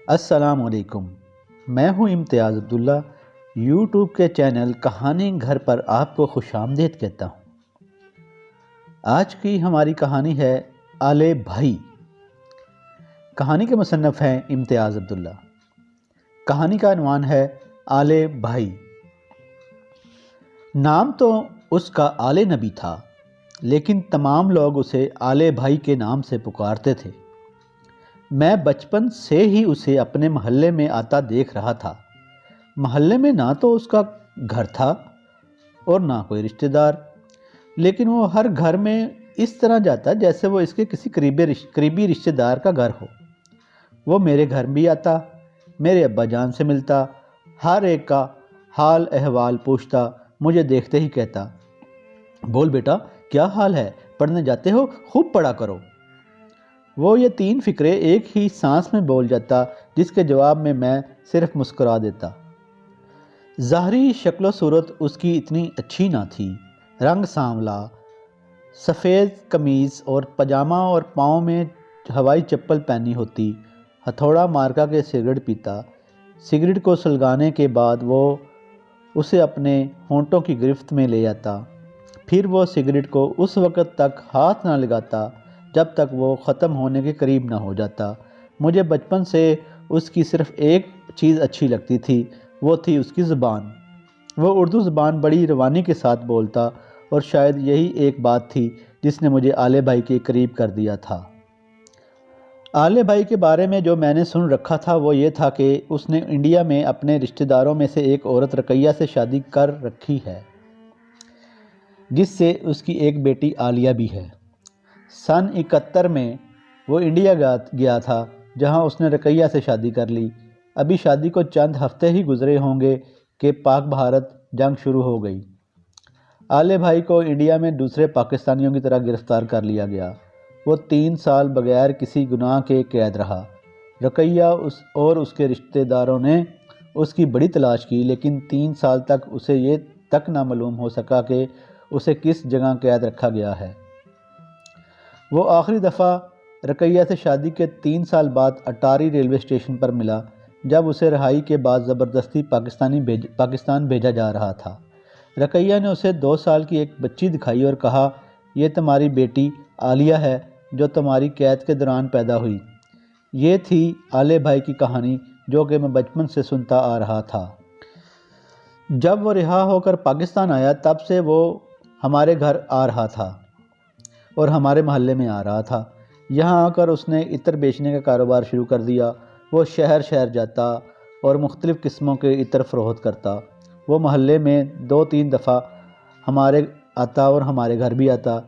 السلام علیکم، میں ہوں امتیاز عبداللہ۔ یوٹیوب کے چینل کہانی گھر پر آپ کو خوش آمدید کہتا ہوں۔ آج کی ہماری کہانی ہے آلے بھائی۔ کہانی کے مصنف ہیں امتیاز عبداللہ۔ کہانی کا عنوان ہے آلے بھائی۔ نام تو اس کا آلے نبی تھا، لیکن تمام لوگ اسے آلے بھائی کے نام سے پکارتے تھے۔ میں بچپن سے ہی اسے اپنے محلے میں آتا دیکھ رہا تھا۔ محلے میں نہ تو اس کا گھر تھا اور نہ کوئی رشتہ دار، لیکن وہ ہر گھر میں اس طرح جاتا جیسے وہ اس کے کسی قریبی رشتہ دار کا گھر ہو۔ وہ میرے گھر بھی آتا، میرے ابا جان سے ملتا، ہر ایک کا حال احوال پوچھتا، مجھے دیکھتے ہی کہتا، بول بیٹا کیا حال ہے، پڑھنے جاتے ہو، خوب پڑھا کرو۔ وہ یہ 3 فقرے ایک ہی سانس میں بول جاتا، جس کے جواب میں میں صرف مسکرا دیتا۔ ظاہری شکل و صورت اس کی اتنی اچھی نہ تھی۔ رنگ سانولا، سفید قمیض اور پاجامہ اور پاؤں میں ہوائی چپل پہنی ہوتی، ہتھوڑا مارکا کے سگریٹ پیتا۔ سگریٹ کو سلگانے کے بعد وہ اسے اپنے ہونٹوں کی گرفت میں لے آتا، پھر وہ سگریٹ کو اس وقت تک ہاتھ نہ لگاتا جب تک وہ ختم ہونے کے قریب نہ ہو جاتا۔ مجھے بچپن سے اس کی صرف ایک چیز اچھی لگتی تھی، وہ تھی اس کی زبان۔ وہ اردو زبان بڑی روانی کے ساتھ بولتا، اور شاید یہی ایک بات تھی جس نے مجھے آلے بھائی کے قریب کر دیا تھا۔ آلے بھائی کے بارے میں جو میں نے سن رکھا تھا وہ یہ تھا کہ اس نے انڈیا میں اپنے رشتہ داروں میں سے ایک عورت رقیہ سے شادی کر رکھی ہے، جس سے اس کی ایک بیٹی عالیہ بھی ہے۔ سن 71 میں وہ انڈیا گیا تھا، جہاں اس نے رقیہ سے شادی کر لی۔ ابھی شادی کو چند ہفتے ہی گزرے ہوں گے کہ پاک بھارت جنگ شروع ہو گئی۔ آلے بھائی کو انڈیا میں دوسرے پاکستانیوں کی طرح گرفتار کر لیا گیا۔ وہ 3 سال بغیر کسی گناہ کے قید رہا۔ رقیہ اور اس کے رشتہ داروں نے اس کی بڑی تلاش کی، لیکن 3 سال تک اسے یہ تک نہ معلوم ہو سکا کہ اسے کس جگہ قید رکھا گیا ہے۔ وہ آخری دفعہ رقیہ سے شادی کے 3 سال بعد اٹاری ریلوے اسٹیشن پر ملا، جب اسے رہائی کے بعد زبردستی پاکستان بھیجا جا رہا تھا۔ رقیہ نے اسے 2 سال کی ایک بچی دکھائی اور کہا، یہ تمہاری بیٹی عالیہ ہے جو تمہاری قید کے دوران پیدا ہوئی۔ یہ تھی آلے بھائی کی کہانی، جو کہ میں بچپن سے سنتا آ رہا تھا۔ جب وہ رہا ہو کر پاکستان آیا، تب سے وہ ہمارے گھر آ رہا تھا اور ہمارے محلے میں آ رہا تھا۔ یہاں آ کر اس نے عطر بیچنے کا کاروبار شروع کر دیا۔ وہ شہر شہر جاتا اور مختلف قسموں کے عطر فروخت کرتا۔ وہ محلے میں 2-3 دفعہ ہمارے آتا اور ہمارے گھر بھی آتا،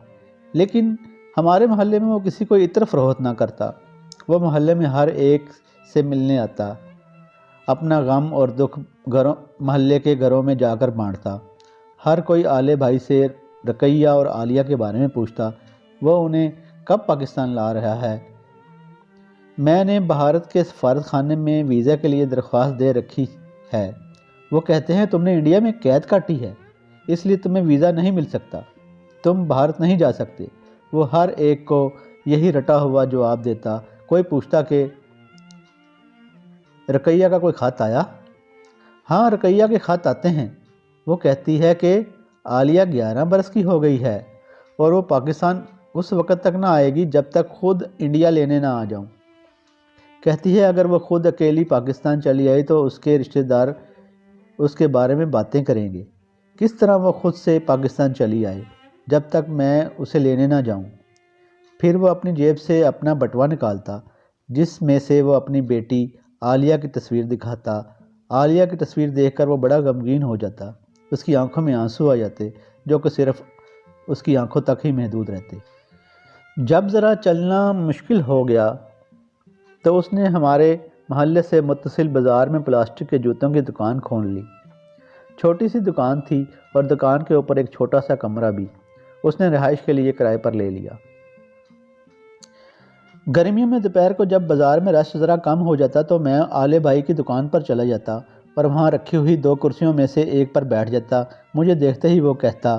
لیکن ہمارے محلے میں وہ کسی کو عطر فروخت نہ کرتا۔ وہ محلے میں ہر ایک سے ملنے آتا، اپنا غم اور دکھ محلے کے گھروں میں جا کر بانٹتا۔ ہر کوئی آلے بھائی سے رقیہ اور عالیہ کے بارے میں پوچھتا، وہ انہیں کب پاکستان لا رہا ہے۔ میں نے بھارت کے سفارت خانے میں ویزا کے لیے درخواست دے رکھی ہے۔ وہ کہتے ہیں تم نے انڈیا میں قید کاٹی ہے، اس لیے تمہیں ویزا نہیں مل سکتا، تم بھارت نہیں جا سکتے۔ وہ ہر ایک کو یہی رٹا ہوا جواب دیتا۔ کوئی پوچھتا کہ رقیہ کا کوئی خط آیا؟ ہاں، رقیہ کے خط آتے ہیں۔ وہ کہتی ہے کہ عالیہ 11 برس کی ہو گئی ہے اور وہ پاکستان اس وقت تک نہ آئے گی جب تک خود انڈیا لینے نہ آ جاؤں۔ کہتی ہے اگر وہ خود اکیلی پاکستان چلی آئی تو اس کے رشتہ دار اس کے بارے میں باتیں کریں گے، کس طرح وہ خود سے پاکستان چلی آئے جب تک میں اسے لینے نہ جاؤں۔ پھر وہ اپنی جیب سے اپنا بٹوا نکالتا، جس میں سے وہ اپنی بیٹی عالیہ کی تصویر دکھاتا۔ عالیہ کی تصویر دیکھ کر وہ بڑا غمگین ہو جاتا۔ اس کی آنکھوں میں آنسو آ جاتے، جو کہ صرف اس کی آنکھوں تک ہی محدود رہتے۔ جب ذرا چلنا مشکل ہو گیا تو اس نے ہمارے محلے سے متصل بازار میں پلاسٹک کے جوتوں کی دکان کھول لی۔ چھوٹی سی دکان تھی اور دکان کے اوپر ایک چھوٹا سا کمرہ بھی اس نے رہائش کے لیے کرائے پر لے لیا۔ گرمیوں میں دوپہر کو جب بازار میں رش ذرا کم ہو جاتا تو میں آلے بھائی کی دکان پر چلا جاتا اور وہاں رکھی ہوئی 2 کرسیوں میں سے ایک پر بیٹھ جاتا۔ مجھے دیکھتے ہی وہ کہتا،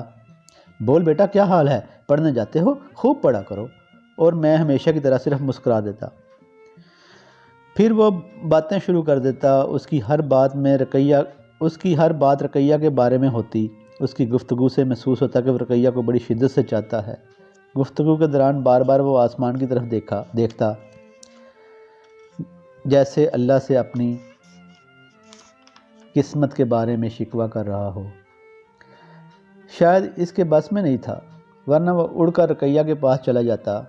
بول بیٹا کیا حال ہے، پڑھنے جاتے ہو، خوب پڑھا کرو، اور میں ہمیشہ کی طرح صرف مسکرا دیتا۔ پھر وہ باتیں شروع کر دیتا۔ اس کی ہر بات رقیہ کے بارے میں ہوتی۔ اس کی گفتگو سے محسوس ہوتا کہ وہ رقیہ کو بڑی شدت سے چاہتا ہے۔ گفتگو کے دوران بار بار وہ آسمان کی طرف دیکھتا، جیسے اللہ سے اپنی قسمت کے بارے میں شکوہ کر رہا ہو۔ شاید اس کے بس میں نہیں تھا، ورنہ وہ اڑ کر رقیہ کے پاس چلا جاتا۔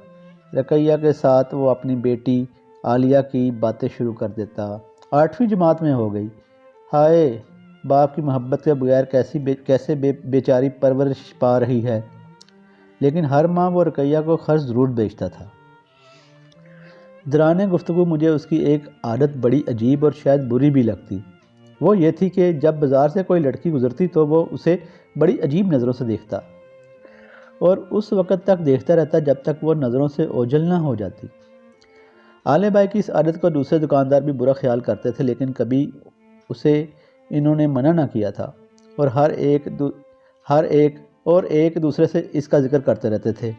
رقیہ کے ساتھ وہ اپنی بیٹی عالیہ کی باتیں شروع کر دیتا۔ 8ویں جماعت میں ہو گئی۔ ہائے، باپ کی محبت کے بغیر کیسے بیچاری پرورش پا رہی ہے، لیکن ہر ماہ وہ رقیہ کو خرچ ضرور بیچتا تھا۔ دوران گفتگو مجھے اس کی ایک عادت بڑی عجیب اور شاید بری بھی لگتی۔ وہ یہ تھی کہ جب بازار سے کوئی لڑکی گزرتی تو وہ اسے بڑی عجیب نظروں سے دیکھتا، اور اس وقت تک دیکھتا رہتا جب تک وہ نظروں سے اوجھل نہ ہو جاتی۔ آلے بھائی کی اس عادت کو دوسرے دکاندار بھی برا خیال کرتے تھے، لیکن کبھی اسے انہوں نے منع نہ کیا تھا، اور ایک دوسرے سے اس کا ذکر کرتے رہتے تھے۔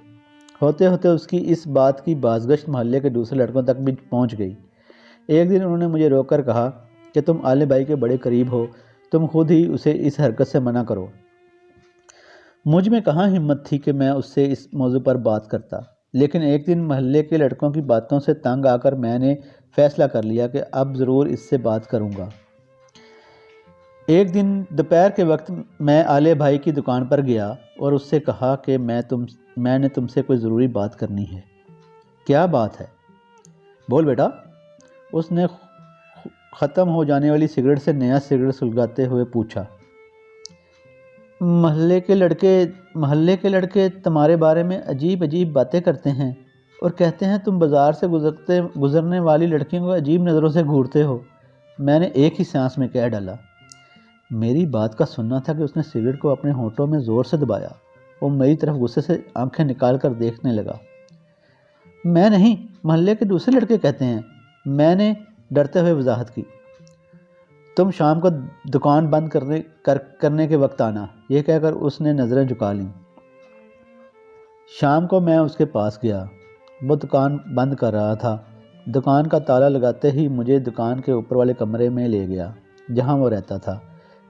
ہوتے ہوتے اس کی اس بات کی بازگشت محلے کے دوسرے لڑکوں تک بھی پہنچ گئی۔ ایک دن انہوں نے مجھے روک کر کہا کہ تم آلے بھائی کے بڑے قریب ہو، تم خود ہی اسے اس حرکت سے منع کرو۔ مجھ میں کہاں ہمت تھی کہ میں اس سے اس موضوع پر بات کرتا، لیکن ایک دن محلے کے لڑکوں کی باتوں سے تنگ آ کر میں نے فیصلہ کر لیا کہ اب ضرور اس سے بات کروں گا۔ ایک دن دوپہر کے وقت میں آلے بھائی کی دکان پر گیا اور اس سے کہا کہ میں نے تم سے کوئی ضروری بات کرنی ہے۔ کیا بات ہے؟ بول بیٹا۔ اس نے ختم ہو جانے والی سگریٹ سے نیا سگریٹ سلگاتے ہوئے پوچھا۔ محلے کے لڑکے تمہارے بارے میں عجیب باتیں کرتے ہیں اور کہتے ہیں تم بازار سے گزرنے والی لڑکیوں کو عجیب نظروں سے گھورتے ہو۔ میں نے ایک ہی سانس میں کہہ ڈالا۔ میری بات کا سننا تھا کہ اس نے سگریٹ کو اپنے ہونٹوں میں زور سے دبایا اور میری طرف غصے سے آنکھیں نکال کر دیکھنے لگا۔ میں نہیں، محلے کے دوسرے لڑکے کہتے ہیں، میں نے ڈرتے ہوئے وضاحت کی۔ تم شام کو دکان بند کرنے کے وقت آنا، یہ کہہ کر اس نے نظریں جھکا لیں۔ شام کو میں اس کے پاس گیا۔ وہ دکان بند کر رہا تھا۔ دکان کا تالا لگاتے ہی مجھے دکان کے اوپر والے کمرے میں لے گیا جہاں وہ رہتا تھا۔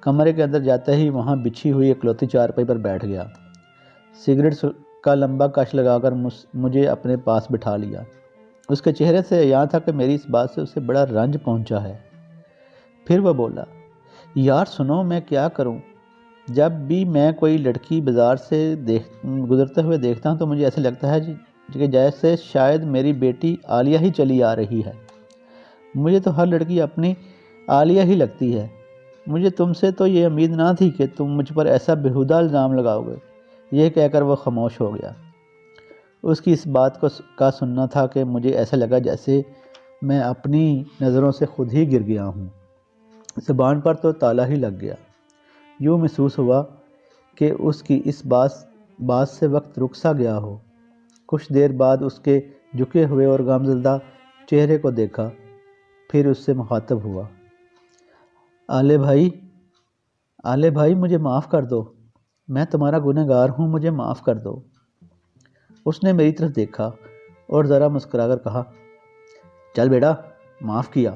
کمرے کے اندر جاتے ہی وہاں بچھی ہوئی اکلوتی چارپائی پر بیٹھ گیا۔ سگریٹ کا لمبا کش لگا کر مجھے اپنے پاس بٹھا لیا۔ اس کے چہرے سے عیاں تھا کہ میری اس بات سے اسے بڑا رنج پہنچا ہے۔ پھر وہ بولا، یار سنو، میں کیا کروں؟ جب بھی میں کوئی لڑکی بازار سے گزرتے ہوئے دیکھتا ہوں تو مجھے ایسے لگتا ہے کہ جیسے شاید میری بیٹی عالیہ ہی چلی آ رہی ہے۔ مجھے تو ہر لڑکی اپنی عالیہ ہی لگتی ہے۔ مجھے تم سے تو یہ امید نہ تھی کہ تم مجھ پر ایسا بےہودہ الزام لگاؤ گے۔ یہ کہہ کر وہ خاموش ہو گیا۔ اس کی اس بات کا سننا تھا کہ مجھے ایسا لگا جیسے میں اپنی نظروں سے خود ہی گر گیا ہوں۔ زبان پر تو تالا ہی لگ گیا۔ یوں محسوس ہوا کہ اس کی اس بات سے وقت رک سا گیا ہو۔ کچھ دیر بعد اس کے جھکے ہوئے اور غمزدہ چہرے کو دیکھا، پھر اس سے مخاطب ہوا۔ آلے بھائی مجھے معاف کر دو، میں تمہارا گنہگار ہوں، مجھے معاف کر دو۔ اس نے میری طرف دیکھا اور ذرا مسکرا کر کہا، چل بیٹا، معاف کیا۔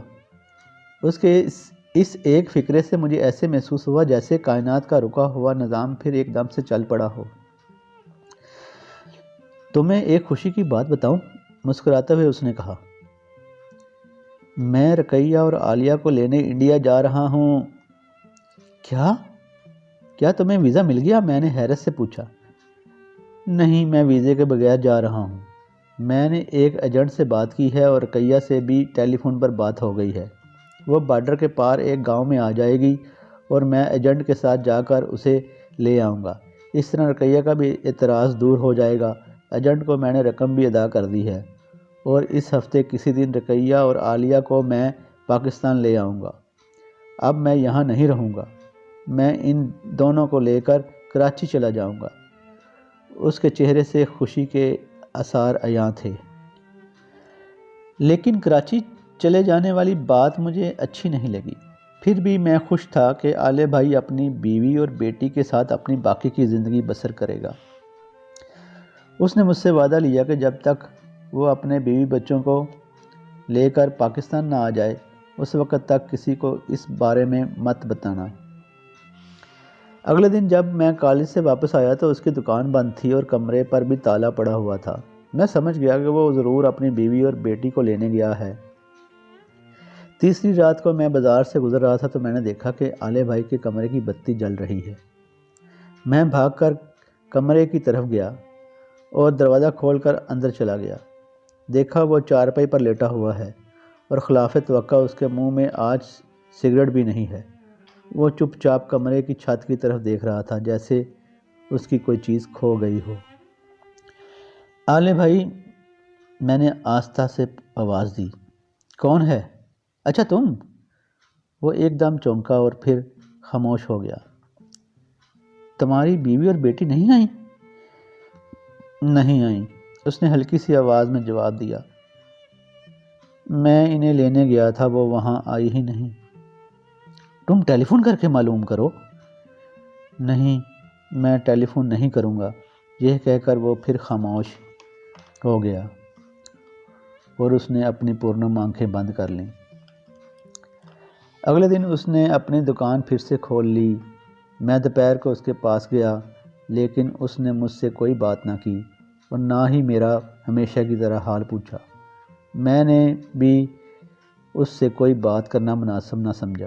اس کے اس ایک فکرے سے مجھے ایسے محسوس ہوا جیسے کائنات کا رکا ہوا نظام پھر ایک دم سے چل پڑا ہو۔ تمہیں ایک خوشی کی بات بتاؤں؟ مسکراتے ہوئے اس نے کہا۔ میں رقیہ اور عالیہ کو لینے انڈیا جا رہا ہوں۔ کیا تمہیں ویزا مل گیا؟ میں نے حیرت سے پوچھا۔ نہیں، میں ویزے کے بغیر جا رہا ہوں۔ میں نے ایک ایجنٹ سے بات کی ہے اور رقیہ سے بھی ٹیلی فون پر بات ہو گئی ہے۔ وہ بارڈر کے پار ایک گاؤں میں آ جائے گی اور میں ایجنٹ کے ساتھ جا کر اسے لے آؤں گا۔ اس طرح رقیہ کا بھی اعتراض دور ہو جائے گا۔ ایجنٹ کو میں نے رقم بھی ادا کر دی ہے اور اس ہفتے کسی دن رقیہ اور عالیہ کو میں پاکستان لے آؤں گا۔ اب میں یہاں نہیں رہوں گا، میں ان دونوں کو لے کر کراچی چلا جاؤں گا۔ اس کے چہرے سے خوشی کے آثار عیاں تھے۔ لیکن کراچی چلے جانے والی بات مجھے اچھی نہیں لگی۔ پھر بھی میں خوش تھا کہ آلے بھائی اپنی بیوی اور بیٹی کے ساتھ اپنی باقی کی زندگی بسر کرے گا۔ اس نے مجھ سے وعدہ لیا کہ جب تک وہ اپنے بیوی بچوں کو لے کر پاکستان نہ آ جائے اس وقت تک کسی کو اس بارے میں مت بتانا۔ اگلے دن جب میں کالج سے واپس آیا تو اس کی دکان بند تھی اور کمرے پر بھی تالا پڑا ہوا تھا۔ میں سمجھ گیا کہ وہ ضرور اپنی بیوی اور بیٹی کو لینے گیا ہے۔ تیسری رات کو میں بازار سے گزر رہا تھا تو میں نے دیکھا کہ آلے بھائی کے کمرے کی بتی جل رہی ہے۔ میں بھاگ کر کمرے کی طرف گیا اور دروازہ کھول کر اندر چلا گیا۔ دیکھا وہ چارپائی پر لیٹا ہوا ہے اور خلاف توقع اس کے منہ میں آج سگریٹ بھی نہیں ہے۔ وہ چپ چاپ کمرے کی چھت کی طرف دیکھ رہا تھا جیسے اس کی کوئی چیز کھو گئی ہو۔ آلے بھائی، میں نے آہستہ سے آواز دی۔ کون ہے؟ اچھا تم؟ وہ ایک دم چونکا اور پھر خاموش ہو گیا۔ تمہاری بیوی اور بیٹی نہیں آئیں؟ نہیں آئیں، اس نے ہلکی سی آواز میں جواب دیا۔ میں انہیں لینے گیا تھا، وہ وہاں آئی ہی نہیں۔ تم ٹیلی فون کر کے معلوم کرو۔ نہیں، میں ٹیلی فون نہیں کروں گا، یہ کہہ کر وہ پھر خاموش ہو گیا اور اس نے اپنی پرنم آنکھیں بند کر لیں۔ اگلے دن اس نے اپنی دکان پھر سے کھول لی۔ میں دوپہر کو اس کے پاس گیا لیکن اس نے مجھ سے کوئی بات نہ کی اور نہ ہی میرا ہمیشہ کی طرح حال پوچھا۔ میں نے بھی اس سے کوئی بات کرنا مناسب نہ سمجھا۔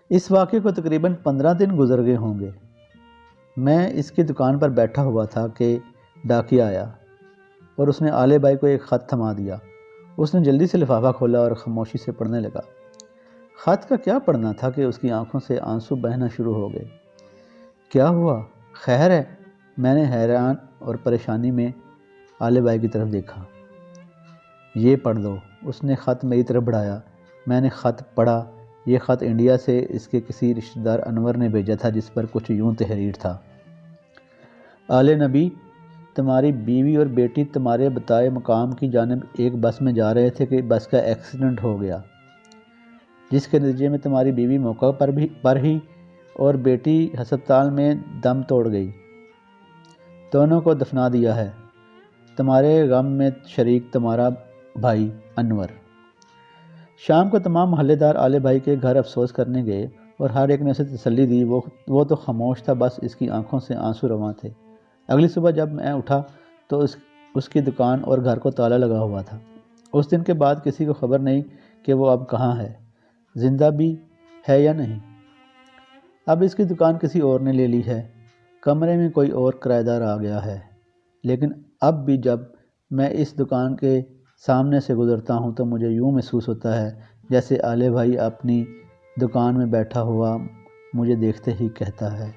اس واقعے کو تقریباً 15 دن گزر گئے ہوں گے۔ میں اس کی دکان پر بیٹھا ہوا تھا کہ ڈاکیا آیا اور اس نے آلے بھائی کو ایک خط تھما دیا۔ اس نے جلدی سے لفافہ کھولا اور خاموشی سے پڑھنے لگا۔ خط کا کیا پڑھنا تھا کہ اس کی آنکھوں سے آنسو بہنا شروع ہو گئے۔ کیا ہوا؟ خیر ہے؟ میں نے حیران اور پریشانی میں آلے بھائی کی طرف دیکھا۔ یہ پڑھ دو، اس نے خط میری طرف بڑھایا۔ میں نے خط پڑھا۔ یہ خط انڈیا سے اس کے کسی رشتہ دار انور نے بھیجا تھا جس پر کچھ یوں تحریر تھا۔ آلے نبی، تمہاری بیوی اور بیٹی تمہارے بتائے مقام کی جانب ایک بس میں جا رہے تھے کہ بس کا ایکسیڈنٹ ہو گیا، جس کے نتیجے میں تمہاری بیوی موقع پر ہی اور بیٹی ہسپتال میں دم توڑ گئی۔ دونوں کو دفنا دیا ہے۔ تمہارے غم میں شریک تمہارا بھائی انور۔ شام کو تمام محلے دار آلے بھائی کے گھر افسوس کرنے گئے اور ہر ایک نے اسے تسلی دی۔ وہ تو خاموش تھا، بس اس کی آنکھوں سے آنسو رواں تھے۔ اگلی صبح جب میں اٹھا تو اس کی دکان اور گھر کو تالا لگا ہوا تھا۔ اس دن کے بعد کسی کو خبر نہیں کہ وہ اب کہاں ہے، زندہ بھی ہے یا نہیں۔ اب اس کی دکان کسی اور نے لے لی ہے، کمرے میں کوئی اور کرایہ دار آ گیا ہے۔ لیکن اب بھی جب میں اس دکان کے سامنے سے گزرتا ہوں تو مجھے یوں محسوس ہوتا ہے جیسے آلے بھائی اپنی دکان میں بیٹھا ہوا مجھے دیکھتے ہی کہتا ہے،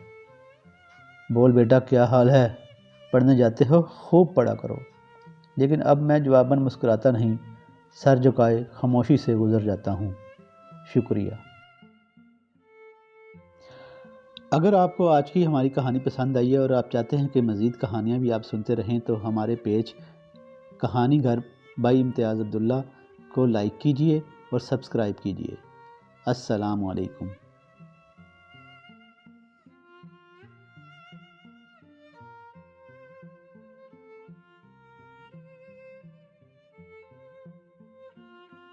بول بیٹا کیا حال ہے؟ پڑھنے جاتے ہو؟ خوب پڑھا کرو۔ لیکن اب میں جواباً مسکراتا نہیں، سر جھکائے خاموشی سے گزر جاتا ہوں۔ شکریہ۔ اگر آپ کو آج کی ہماری کہانی پسند آئی ہے اور آپ چاہتے ہیں کہ مزید کہانیاں بھی آپ سنتے رہیں تو ہمارے پیج کہانی گھر بائی امتیاز عبداللہ کو لائک کیجئے اور سبسکرائب کیجئے۔ السلام علیکم۔